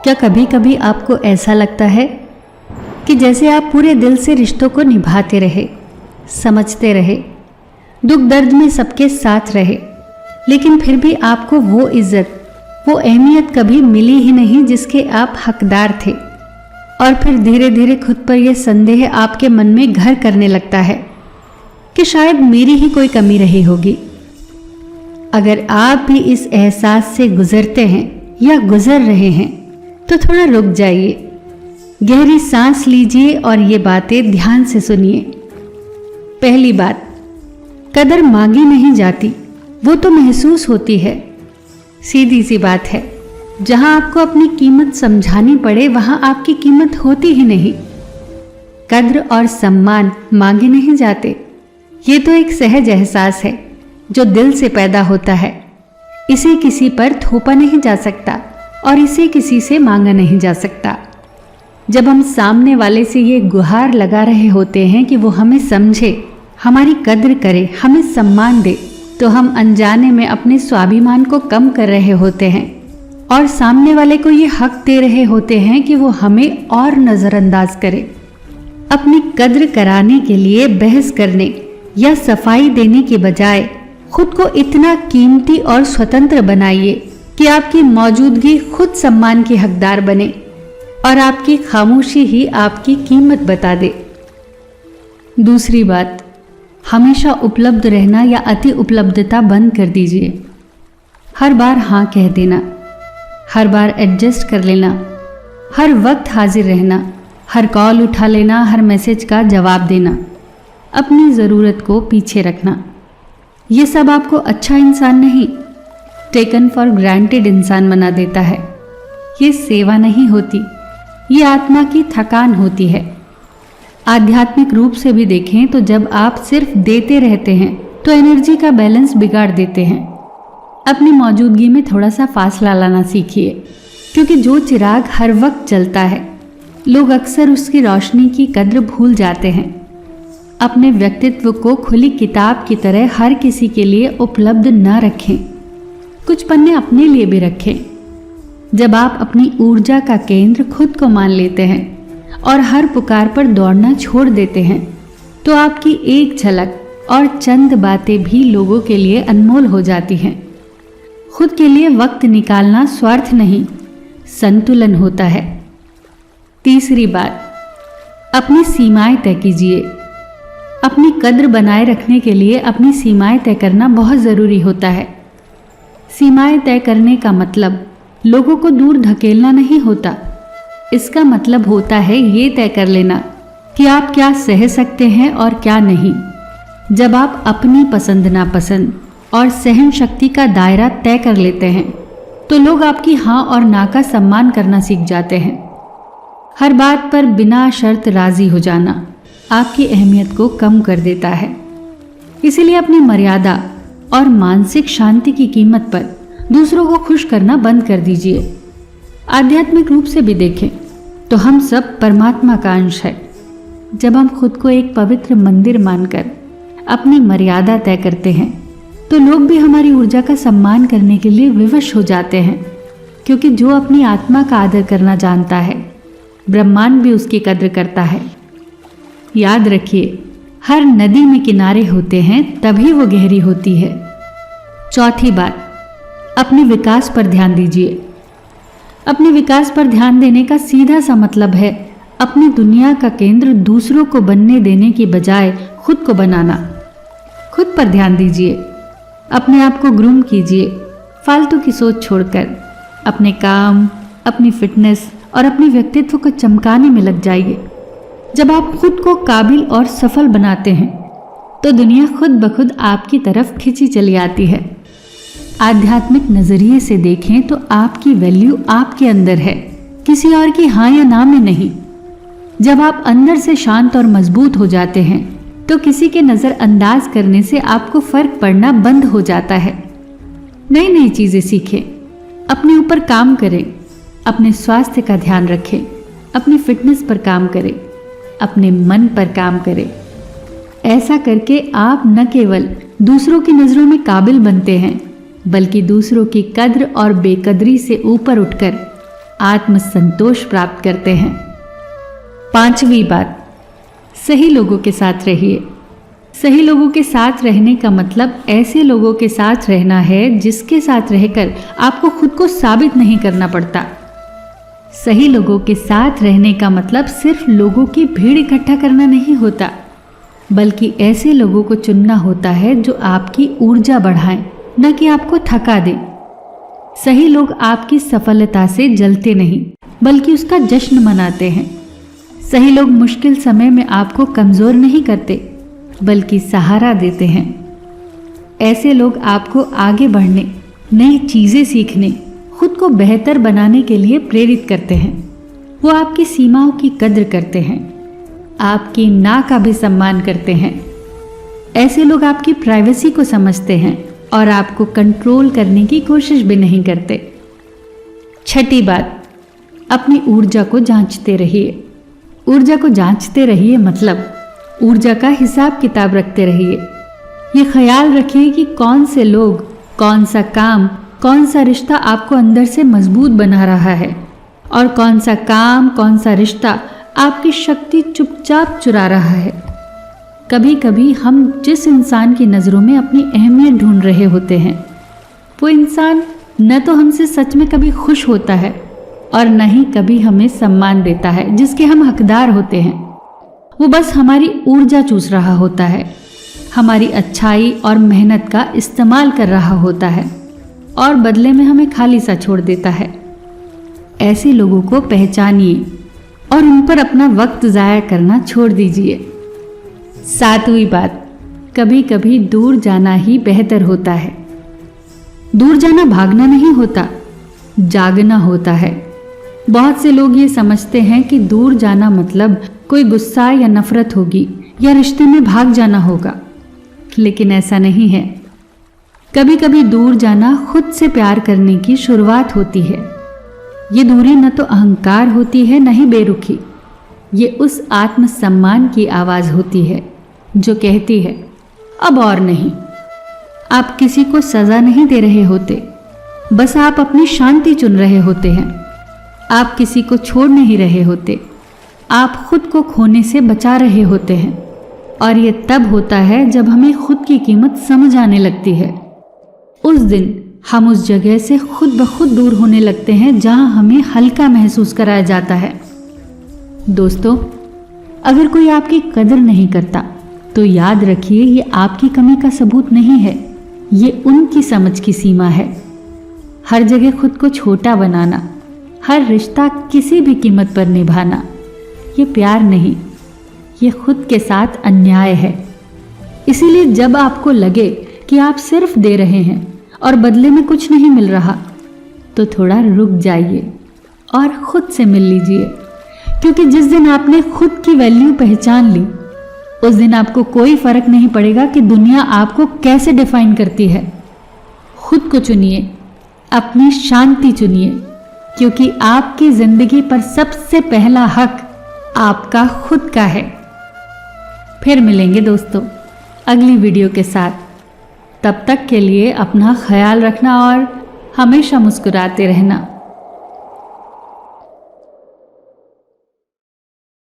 क्या कभी कभी आपको ऐसा लगता है कि जैसे आप पूरे दिल से रिश्तों को निभाते रहे, समझते रहे, दुख दर्द में सबके साथ रहे, लेकिन फिर भी आपको वो इज्जत, वो अहमियत कभी मिली ही नहीं जिसके आप हकदार थे। और फिर धीरे धीरे खुद पर यह संदेह आपके मन में घर करने लगता है कि शायद मेरी ही कोई कमी रही होगी। अगर आप भी इस एहसास से गुजरते हैं या गुजर रहे हैं तो थोड़ा रुक जाइए, गहरी सांस लीजिए और ये बातें ध्यान से सुनिए। पहली बात, कदर मांगी नहीं जाती, वो तो महसूस होती है। सीधी सी बात है, जहां आपको अपनी कीमत समझानी पड़े वहां आपकी कीमत होती ही नहीं। कद्र और सम्मान मांगे नहीं जाते, ये तो एक सहज एहसास है जो दिल से पैदा होता है। इसे किसी पर थोपा नहीं जा सकता और इसे किसी से मांगा नहीं जा सकता। जब हम सामने वाले से ये गुहार लगा रहे होते हैं कि वो हमें समझे, हमारी कद्र करे, हमें सम्मान दे, तो हम अनजाने में अपने स्वाभिमान को कम कर रहे होते हैं और सामने वाले को ये हक दे रहे होते हैं कि वो हमें और नज़रअंदाज करे। अपनी कद्र कराने के लिए बहस करने या सफाई देने के बजाय खुद को इतना कीमती और स्वतंत्र बनाइए कि आपकी मौजूदगी खुद सम्मान की हकदार बने और आपकी खामोशी ही आपकी कीमत बता दे। दूसरी बात, हमेशा उपलब्ध रहना या अति उपलब्धता बंद कर दीजिए। हर बार हाँ कह देना, हर बार एडजस्ट कर लेना, हर वक्त हाजिर रहना, हर कॉल उठा लेना, हर मैसेज का जवाब देना, अपनी ज़रूरत को पीछे रखना, ये सब आपको अच्छा इंसान नहीं, टेकन फॉर ग्रांटेड इंसान बना देता है। ये सेवा नहीं होती, ये आत्मा की थकान होती है। आध्यात्मिक रूप से भी देखें तो जब आप सिर्फ देते रहते हैं तो एनर्जी का बैलेंस बिगाड़ देते हैं। अपनी मौजूदगी में थोड़ा सा फासला लाना सीखिए, क्योंकि जो चिराग हर वक्त जलता है, लोग अक्सर उसकी रोशनी की कद्र भूल जाते हैं। अपने व्यक्तित्व को खुली किताब की तरह हर किसी के लिए उपलब्ध न रखें, कुछ पन्ने अपने लिए भी रखें। जब आप अपनी ऊर्जा का केंद्र खुद को मान लेते हैं और हर पुकार पर दौड़ना छोड़ देते हैं, तो आपकी एक झलक और चंद बातें भी लोगों के लिए अनमोल हो जाती हैं। खुद के लिए वक्त निकालना स्वार्थ नहीं, संतुलन होता है। तीसरी बात, अपनी सीमाएं तय कीजिए। अपनी कद्र बनाए रखने के लिए अपनी सीमाएं तय करना बहुत ज़रूरी होता है। सीमाएं तय करने का मतलब लोगों को दूर धकेलना नहीं होता। इसका मतलब होता है ये तय कर लेना कि आप क्या सह सकते हैं और क्या नहीं। जब आप अपनी पसंद नापसंद और सहन शक्ति का दायरा तय कर लेते हैं तो लोग आपकी हाँ और ना का सम्मान करना सीख जाते हैं। हर बात पर बिना शर्त राजी हो जाना आपकी अहमियत को कम कर देता है। इसीलिए अपनी मर्यादा और मानसिक शांति की कीमत पर दूसरों को खुश करना बंद कर दीजिए। आध्यात्मिक रूप से भी देखें तो हम सब परमात्मा का अंश है। जब हम खुद को एक पवित्र मंदिर मानकर अपनी मर्यादा तय करते हैं तो लोग भी हमारी ऊर्जा का सम्मान करने के लिए विवश हो जाते हैं, क्योंकि जो अपनी आत्मा का आदर करना जानता है, ब्रह्मांड भी उसकी कद्र करता है। याद रखिए, हर नदी में किनारे होते हैं तभी वो गहरी होती है। चौथी बात, अपने विकास पर ध्यान दीजिए। अपने विकास पर ध्यान देने का सीधा सा मतलब है अपनी दुनिया का केंद्र दूसरों को बनने देने की बजाय खुद को बनाना। खुद पर ध्यान दीजिए, अपने आप को ग्रूम कीजिए, फालतू की सोच छोड़कर अपने काम, अपनी फिटनेस और अपने व्यक्तित्व को चमकाने में लग जाइए। जब आप खुद को काबिल और सफल बनाते हैं तो दुनिया खुद ब खुद आपकी तरफ खिंची चली आती है। आध्यात्मिक नजरिए से देखें तो आपकी वैल्यू आपके अंदर है, किसी और की हाँ या ना में नहीं। जब आप अंदर से शांत और मजबूत हो जाते हैं तो किसी के नज़रअंदाज करने से आपको फर्क पड़ना बंद हो जाता है। नई नई चीज़ें सीखें, अपने ऊपर काम करें, अपने स्वास्थ्य का ध्यान रखें, अपनी फिटनेस पर काम करें, अपने मन पर काम करें। ऐसा करके आप न केवल दूसरों की नज़रों में काबिल बनते हैं, बल्कि दूसरों की कद्र और बेकदरी से ऊपर उठकर आत्म संतोष प्राप्त करते हैं। 5वीं बात, सही लोगों के साथ रहिए। सही लोगों के साथ रहने का मतलब ऐसे लोगों के साथ रहना है जिसके साथ रहकर आपको खुद को साबित नहीं करना पड़ता। सही लोगों के साथ रहने का मतलब सिर्फ लोगों की भीड़ इकट्ठा करना नहीं होता, बल्कि ऐसे लोगों को चुनना होता है जो आपकी ऊर्जा बढ़ाएं, न कि आपको थका दें। सही लोग आपकी सफलता से जलते नहीं, बल्कि उसका जश्न मनाते हैं। सही लोग मुश्किल समय में आपको कमज़ोर नहीं करते, बल्कि सहारा देते हैं। ऐसे लोग आपको आगे बढ़ने, नई चीज़ें सीखने, खुद को बेहतर बनाने के लिए प्रेरित करते हैं। वो आपकी सीमाओं की कद्र करते हैं, आपकी ना का भी सम्मान करते हैं। ऐसे लोग आपकी प्राइवेसी को समझते हैं और आपको कंट्रोल करने की कोशिश भी नहीं करते। 6ठी बात, अपनी ऊर्जा को जांचते रहिए। ऊर्जा को जांचते रहिए मतलब ऊर्जा का हिसाब किताब रखते रहिए। ये ख्याल रखिए कि कौन से लोग, कौन सा काम, कौन सा रिश्ता आपको अंदर से मजबूत बना रहा है और कौन सा काम, कौन सा रिश्ता आपकी शक्ति चुपचाप चुरा रहा है। कभी कभी हम जिस इंसान की नज़रों में अपनी अहमियत ढूंढ रहे होते हैं, वो इंसान न तो हमसे सच में कभी खुश होता है और न ही कभी हमें सम्मान देता है जिसके हम हकदार होते हैं। वो बस हमारी ऊर्जा चूस रहा होता है, हमारी अच्छाई और मेहनत का इस्तेमाल कर रहा होता है और बदले में हमें खाली सा छोड़ देता है। ऐसे लोगों को पहचानिए और उन पर अपना वक्त ज़ाया करना छोड़ दीजिए। 7वीं बात, कभी कभी दूर जाना ही बेहतर होता है। दूर जाना भागना नहीं होता, जागना होता है। बहुत से लोग ये समझते हैं कि दूर जाना मतलब कोई गुस्सा या नफरत होगी या रिश्ते में भाग जाना होगा, लेकिन ऐसा नहीं है। कभी कभी दूर जाना खुद से प्यार करने की शुरुआत होती है। ये दूरी न तो अहंकार होती है, न ही बेरुखी। ये उस आत्मसम्मान की आवाज़ होती है जो कहती है अब और नहीं। आप किसी को सज़ा नहीं दे रहे होते, बस आप अपनी शांति चुन रहे होते हैं। आप किसी को छोड़ नहीं रहे होते, आप खुद को खोने से बचा रहे होते हैं। और ये तब होता है जब हमें खुद की कीमत समझ आने लगती है। उस दिन हम उस जगह से खुद ब खुद दूर होने लगते हैं जहां हमें हल्का महसूस कराया जाता है। दोस्तों, अगर कोई आपकी कदर नहीं करता तो याद रखिए ये आपकी कमी का सबूत नहीं है, ये उनकी समझ की सीमा है। हर जगह खुद को छोटा बनाना, हर रिश्ता किसी भी कीमत पर निभाना, ये प्यार नहीं, ये खुद के साथ अन्याय है। इसीलिए जब आपको लगे कि आप सिर्फ दे रहे हैं और बदले में कुछ नहीं मिल रहा, तो थोड़ा रुक जाइए और खुद से मिल लीजिए। क्योंकि जिस दिन आपने खुद की वैल्यू पहचान ली, उस दिन आपको कोई फर्क नहीं पड़ेगा कि दुनिया आपको कैसे डिफाइन करती है। खुद को चुनिए, अपनी शांति चुनिए, क्योंकि आपकी जिंदगी पर सबसे पहला हक आपका खुद का है। फिर मिलेंगे दोस्तों अगली वीडियो के साथ। तब तक के लिए अपना ख्याल रखना और हमेशा मुस्कुराते रहना।